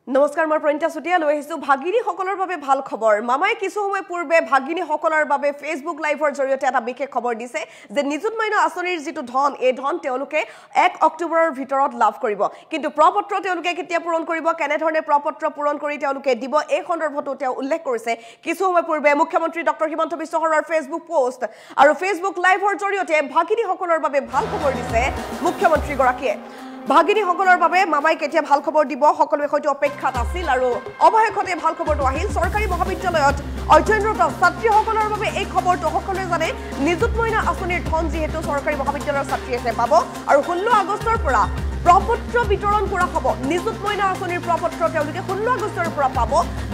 নমস্কাৰ মই প্ৰণিতা চুটিয়া লৈ আহিছো ভাগিনী সকলৰ বাবে ভাল খবৰ মামাই কিছু সময় পূৰ্বে ভাগিনী সকলৰ বাবে ফেসবুক লাইভৰ জৰিয়তে এটা বিশেষ খবৰ দিছে যে নিযুত মইনা আঁচনিৰ যেটো ধন এই ধন তেওঁলোকে 1 অক্টোবৰৰ ভিতৰত লাভ কৰিব কিন্তু প্ৰপত্ৰ তেওঁলোকে কেতিয়া পূৰণ কৰিব কেনে ধৰণে প্ৰপত্ৰ পূৰণ কৰি তেওঁলোকে দিব এই সন্দৰ্ভতো তেওঁ উল্লেখ কৰিছে কিছু সময় পূৰ্বে মুখ্যমন্ত্ৰী ডক্টৰ হিমন্ত বিশ্ব শৰ্মাৰ ফেসবুক পোষ্ট আৰু ফেসবুক লাইভৰ জৰিয়তে ভাগিনী সকলৰ বাবে ভাল খবৰ দিছে মুখ্যমন্ত্ৰী গৰাকীয়ে ভাগিনী সকলৰ বাবে মামাই কেতিয়া ভাল খবৰ দিব সকলোৱে হয়তো অপেক্ষাত আছিল আৰু অৱশেষতে ভাল খবৰটো আহিল চৰকাৰী মহাবিদ্যালয়ত অধ্যয়নৰত ছাত্ৰীসকলৰ বাবে এই খবৰটো সকলোৱে জানে নিযুত মইনা আঁচনিৰ ধন যিহেতু চৰকাৰী মহাবিদ্যালয়ৰ ছাত্ৰীয়ে পাব আৰু 16 আগষ্টৰ পৰা প্ৰপত্ৰ বিতৰণ কৰা হ'ব নিযুত মইনা আঁচনিৰ প্ৰপত্ৰ তেওঁলোকে 16 আগষ্টৰ পৰা পাব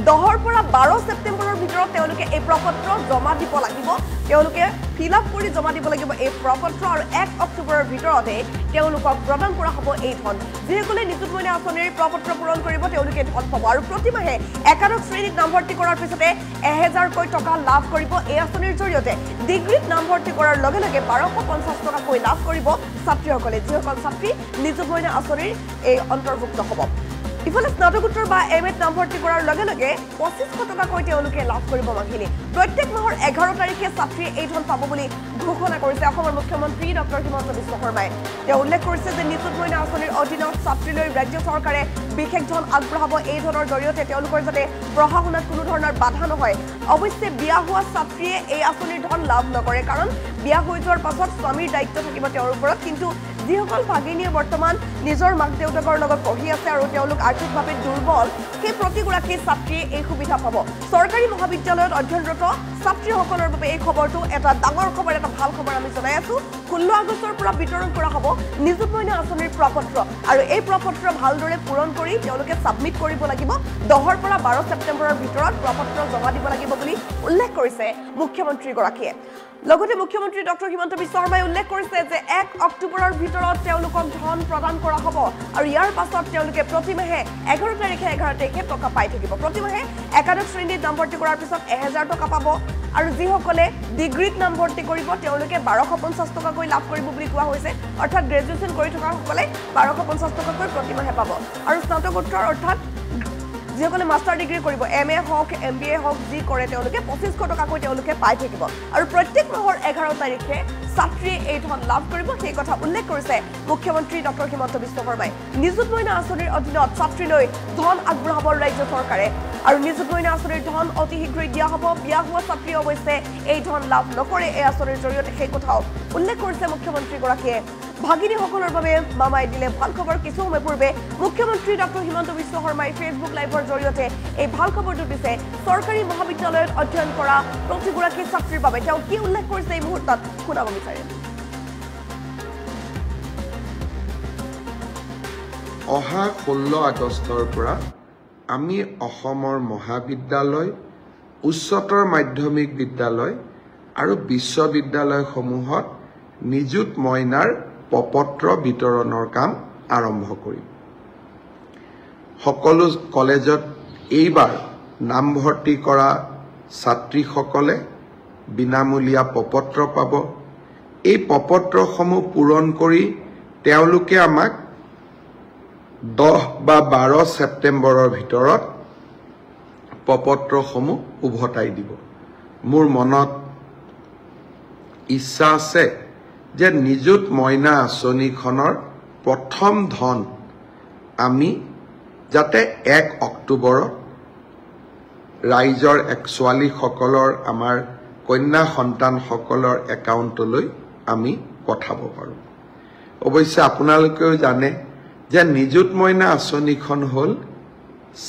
10ৰ পৰা 12 ছেপ্টেম্বৰৰ ভিতৰত তেওঁলোকে এই প্ৰপত্ৰ জমা দিব লাগিব তেওঁলোকে ফিল আপ কৰি জমা দিব লাগিব এই প্ৰপত্ৰ আৰু 1 অক্টোবৰৰ ভিতৰতে তেওঁলোকক প্ৰদান কৰা হ'ব এই ধন যিসকলে নিযুত মইনা আঁচনিৰ প্ৰপত্ৰ পূৰণ কৰিব তেওঁলোকে ধন পাব আৰু প্ৰতিমাহে একাদশ শ্ৰেণীত নামভৰ্তি কৰাৰ পিছতে 1000 কৈ টকা লাভ কৰিব এই আঁচনিৰ জৰিয়তে ডিগ্ৰীত নামভৰ্তি কৰাৰ লগে লগে 1250 টকা কৈ লাভ কৰিব ছাত্ৰীসকলে যিসকল ছাত্ৰী নিযুত মইনা আঁচনিৰ এই অন্তৰ্ভুক্ত হ'ব ইফালে স্নাতকোত্তৰ বা এমএত নামভৰ্তি কৰাৰ লগে লগে 2500 টকা কৈ তেওঁলোকে লাভ কৰিব মাহিলী প্ৰত্যেক মাহৰ 11 তাৰিখে ছাত্ৰী এই ধন পাব বুলি ঘোষণা কৰিছে অসমৰ মুখ্যমন্ত্ৰী ডক্টৰ হিমন্ত বিশ্ব শৰ্মাই তেওঁ উল্লেখ কৰিছে যে নিযুত মইনা আঁচনিৰ অধীনত ছাত্ৰীলৈ ৰাজ্য চৰকাৰে বিশেষ ধন আগবঢ়াব এই ধনৰ জৰিয়তে তেওঁলোকৰ যাতে পঢ়া শুনাত কোনো ধৰণৰ বাধা নহয় অৱশ্যে বিয়া হোৱা ছাত্ৰীয়ে এই আঁচনিৰ ধন লাভ নকৰে কাৰণ বিয়া হৈ যোৱাৰ পাছত স্বামীৰ দায়িত্ব থাকিব তেওঁৰ ওপৰত কিন্তু যিসকল ভাগিনীয়ে বৰ্তমান নিজৰ মাক দেউতাকৰ লগত পঢ়ি আছে আৰু তেওঁলোক আৰ্থিকভাৱে দুৰ্বল সেই প্ৰতিগৰাকী ছাত্ৰীয়ে এই সুবিধা পাব চৰকাৰী মহাবিদ্যালয়ত অধ্যয়নৰত ছাত্ৰীসকলৰ বাবে এই খবৰটো এটা ডাঙৰ খবৰ এটা ভাল খবৰ আমি জনাই আছো 16 আগষ্টৰ পৰা বিতৰণ কৰা হ'ব নিযুত মইনা আঁচনিৰ প্ৰপত্ৰ আৰু এই প্ৰপত্ৰ ভালদৰে পূৰণ কৰি তেওঁলোকে সাবমিট কৰিব লাগিব 10ৰ পৰা 12 ছেপ্টেম্বৰৰ ভিতৰত প্ৰপত্ৰ জমা দিব লাগিব বুলি উল্লেখ কৰিছে মুখ্যমন্ত্ৰী গৰাকীয়ে লগতে মুখ্যমন্ত্ৰী ডক্টৰ হিমন্ত বিশ্ব শৰ্মাই উল্লেখ কৰিছে যে 1 অক্টোবৰৰ ভিতৰত তেওঁলোকক ধন প্ৰদান কৰা হ'ব আৰু ইয়াৰ পাছত তেওঁলোকে প্ৰতিমাহে 11 তাৰিখে টকা পাই থাকিব প্ৰতিমাহে একাদশ শ্ৰেণীত নামভৰ্তি কৰাৰ পিছত 1000 টকা পাব আৰু যিসকলে ডিগ্ৰীত নামভৰ্তি কৰিব তেওঁলোকে 1250 টকা কৈ লাভ কৰিব বুলি কোৱা হৈছে অৰ্থাৎ গ্ৰেজুৱেচন কৰি থকা সকলে 1250 টকা কৈ প্ৰতিমাহে পাব আৰু স্নাতকোত্তৰ অৰ্থাৎ যিসকলে মাষ্টাৰ ডিগ্ৰী কৰিব এমএ হওক এমবিএ হওক যি কৰে তেওঁলোকে 2500 টকা কৈ তেওঁলোকে পাই থাকিব আৰু প্ৰত্যেক মাহৰ 11 তাৰিখে ছাত্ৰীয়ে এই ধন লাভ কৰিব সেই কথা উল্লেখ কৰিছে মুখ্যমন্ত্ৰী ডক্টৰ হিমন্ত বিশ্ব শৰ্মাই নিযুত মইনা আঁচনিৰ অধীনত ছাত্ৰীলৈ ধন আগবঢ়াব ৰাজ্য চৰকাৰে আৰু নিযুত মইনা আঁচনিৰ ধন অতি শীঘ্ৰেই দিয়া হ'ব বিয়া হোৱা ছাত্ৰী অৱশ্যে এই ধন লাভ নকৰে এই আঁচনিৰ জৰিয়তে সেই কথাও উল্লেখ কৰিছে মুখ্যমন্ত্ৰী গৰাকীয়ে ভাগিনী সকলৰ বাবে মামাই দিলে ভাল খবৰ কিছু সময় পূৰ্বে মুখ্যমন্ত্ৰী ডক্টৰ হিমন্ত বিশ্ব শৰ্মাই ফেসবুক লাইভৰ জৰিয়তে এই ভাল খবৰটো দিছে চৰকাৰী মহাবিদ্যালয়ত অধ্যয়ন কৰা প্ৰতিগৰাকী ছাত্ৰীৰ বাবে তেওঁ কি উল্লেখ কৰিছে এই মুহূৰ্তত শুনাব বিচাৰিম অহা 16 আগষ্টৰ পৰা আমি অসমৰ মহাবিদ্যালয় উচ্চতৰ মাধ্যমিক বিদ্যালয় আৰু বিশ্ববিদ্যালয়সমূহত নিযুত মইনাৰ প্ৰপত্ৰ বিতৰণৰ কাম আৰম্ভ কৰিম সকলো কলেজত এইবাৰ নামভৰ্তি কৰা ছাত্ৰীসকলে বিনামূলীয়া প্ৰপত্ৰ পাব এই প্ৰপত্ৰসমূহ পূৰণ কৰি তেওঁলোকে আমাক 10 বা 12 ছেপ্টেম্বৰৰ ভিতৰত প্ৰপত্ৰসমূহ উভতাই দিব মোৰ মনত ইচ্ছা আছে যে নিযুত মইনা আঁচনিখনৰ প্ৰথম ধন আমি যাতে 1 অক্টোবৰত ৰাইজৰ ছোৱালীসকলৰ আমাৰ কন্যা সন্তানসকলৰ একাউণ্টলৈ আমি পঠাব পাৰোঁ অৱশ্যে আপোনালোকেও জানে যে নিযুত মইনা আঁচনিখন হ'ল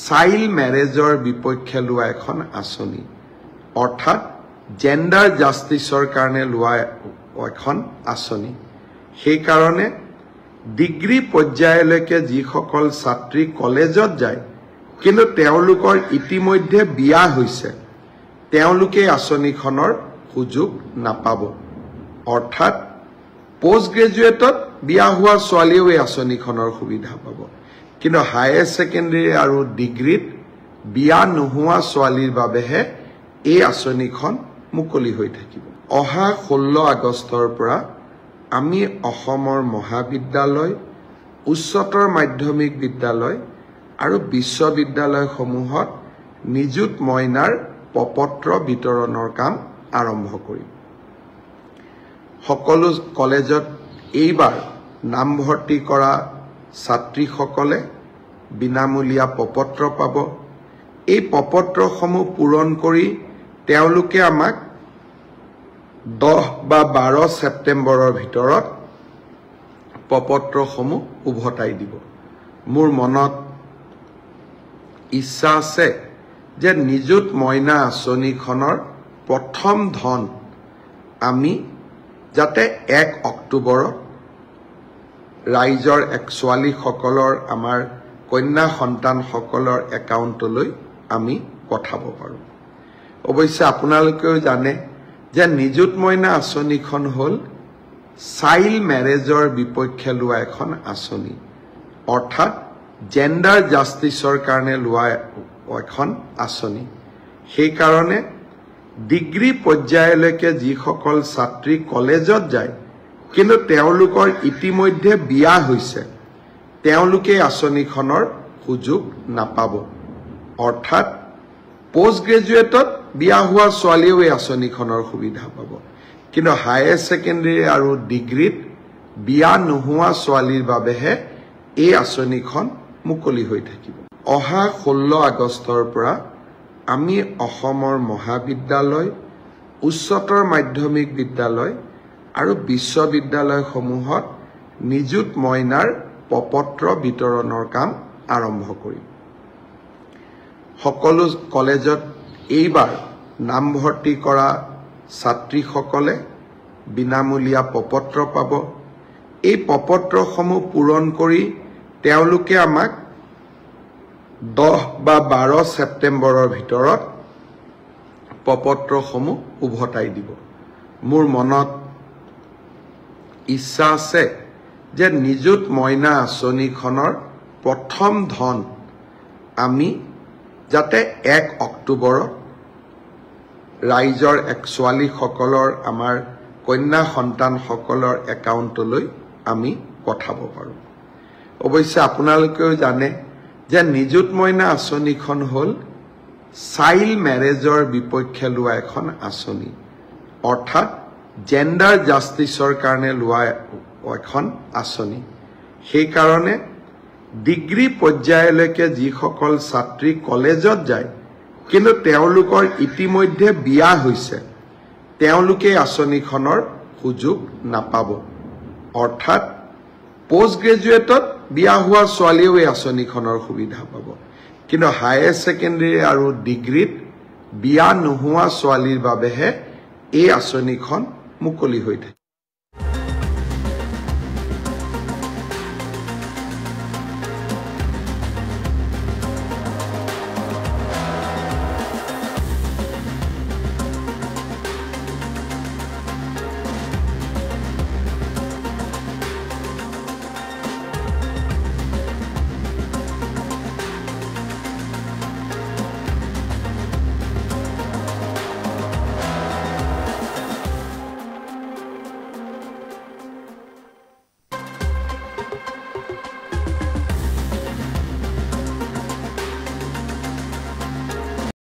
চাইল্ড মেৰেজৰ বিপক্ষে লোৱা এখন আঁচনি অৰ্থাৎ জেণ্ডাৰ জাষ্টিছৰ কাৰণে লোৱা এখন আঁচনি সেই কাৰণে ডিগ্ৰী পৰ্যায়লৈকে যিসকল ছাত্ৰী কলেজত যায় কিন্তু তেওঁলোকৰ ইতিমধ্যে বিয়া হৈছে তেওঁলোকে আঁচনিখনৰ সুযোগ নাপাব অৰ্থাৎ পোষ্ট গ্ৰেজুৱেটত বিয়া হোৱা ছোৱালীও এই আঁচনিখনৰ সুবিধা পাব কিন্তু হায়াৰ ছেকেণ্ডাৰী আৰু ডিগ্ৰীত বিয়া নোহোৱা ছোৱালীৰ বাবেহে এই আঁচনিখন মুকলি হৈ থাকিব অহা 16 আগষ্টৰ পৰা আমি অসমৰ মহাবিদ্যালয় উচ্চতৰ মাধ্যমিক বিদ্যালয় আৰু বিশ্ববিদ্যালয়সমূহত নিযুত মইনাৰ প্ৰপত্ৰ বিতৰণৰ কাম আৰম্ভ কৰিম। সকলো কলেজত এইবাৰ নামভৰ্তি কৰা ছাত্ৰীসকলে বিনামূলীয়া প্ৰপত্ৰ পাব। এই প্ৰপত্ৰসমূহ পূৰণ কৰি তেওঁলোকে আমাক 10 বা 12 ছেপ্টেম্বৰৰ ভিতৰত প্ৰপত্ৰসমূহ উভতাই দিব। মোৰ মনত ইচ্ছা আছে যে নিযুত মইনা আঁচনিখনৰ প্ৰথম ধন আমি যাতে 1 অক্টোবৰত ৰাইজৰ ছোৱালীসকলৰ আমাৰ কন্যা সন্তানসকলৰ একাউণ্টলৈ আমি পঠাব পাৰোঁ। অৱশ্যে আপোনালোকেও জানে যে নিযুত মইনা আঁচনিখন হ'ল চাইল্ড মেৰেজৰ বিপক্ষে লোৱা এখন আঁচনি, অৰ্থাৎ জেণ্ডাৰ জাষ্টিছৰ কাৰণে লোৱা এখন আঁচনি। সেইকাৰণে ডিগ্ৰী পৰ্যায়লৈকে যিসকল ছাত্ৰী কলেজত যায় কিন্তু তেওঁলোকৰ ইতিমধ্যে বিয়া হৈছে, তেওঁলোকে আঁচনিখনৰ সুযোগ নাপাব। অৰ্থাৎ পোষ্ট গ্ৰেজুৱেটত বিয়া হোৱা ছোৱালীয়েও এই আঁচনিখনৰ সুবিধা পাব, কিন্তু হায়াৰ ছেকেণ্ডেৰী আৰু ডিগ্ৰীত বিয়া নোহোৱা ছোৱালীৰ বাবেহে এই আঁচনিখন মুকলি হৈ থাকিব। অহা 16 আগষ্টৰ পৰা আমি অসমৰ মহাবিদ্যালয়, উচ্চতৰ মাধ্যমিক বিদ্যালয় আৰু বিশ্ববিদ্যালয়সমূহত নিযুত মইনাৰ প্ৰপত্ৰ বিতৰণৰ কাম আৰম্ভ কৰিম। সকলো কলেজত এইবাৰ নামভৰ্তি কৰা ছাত্ৰীসকলে বিনামূলীয়া প্ৰপত্ৰ পাব। এই প্ৰপত্ৰসমূহ পূৰণ কৰি তেওঁলোকে আমাক 10 বা 12 ছেপ্টেম্বৰৰ ভিতৰত প্ৰপত্ৰসমূহ উভতাই দিব। মোৰ মনত ইচ্ছা আছে যে নিযুত মইনা আঁচনিখনৰ প্ৰথম ধন আমি যাতে 1 অক্টোবৰত ৰাইজৰ ছোৱালীসকলৰ আমাৰ কন্যা সন্তানসকলৰ একাউণ্টলৈ আমি পঠাব পাৰোঁ। অৱশ্যে আপোনালোকেও জানে যে নিযুত মইনা আঁচনিখন হ'ল চাইল্ড মেৰেজৰ বিপক্ষে লোৱা এখন আঁচনি, অৰ্থাৎ জেণ্ডাৰ জাষ্টিছৰ কাৰণে লোৱা এখন আঁচনি। সেইকাৰণে ডিগ্ৰী পৰ্যায়লৈকে যিসকল ছাত্ৰী কলেজত যায় কিন্তু তেওঁলোকৰ ইতিমধ্যে বিয়া হৈছে, তেওঁলোকে আঁচনিখনৰ সুযোগ নাপাব। অৰ্থাৎ পোষ্ট গ্ৰেজুৱেটত বিয়া হোৱা ছোৱালীয়েও এই আঁচনিখনৰ সুবিধা পাব, কিন্তু হায়াৰ ছেকেণ্ডেৰী আৰু ডিগ্ৰীত বিয়া নোহোৱা ছোৱালীৰ বাবেহে এই আঁচনিখন মুকলি হৈ থাকে।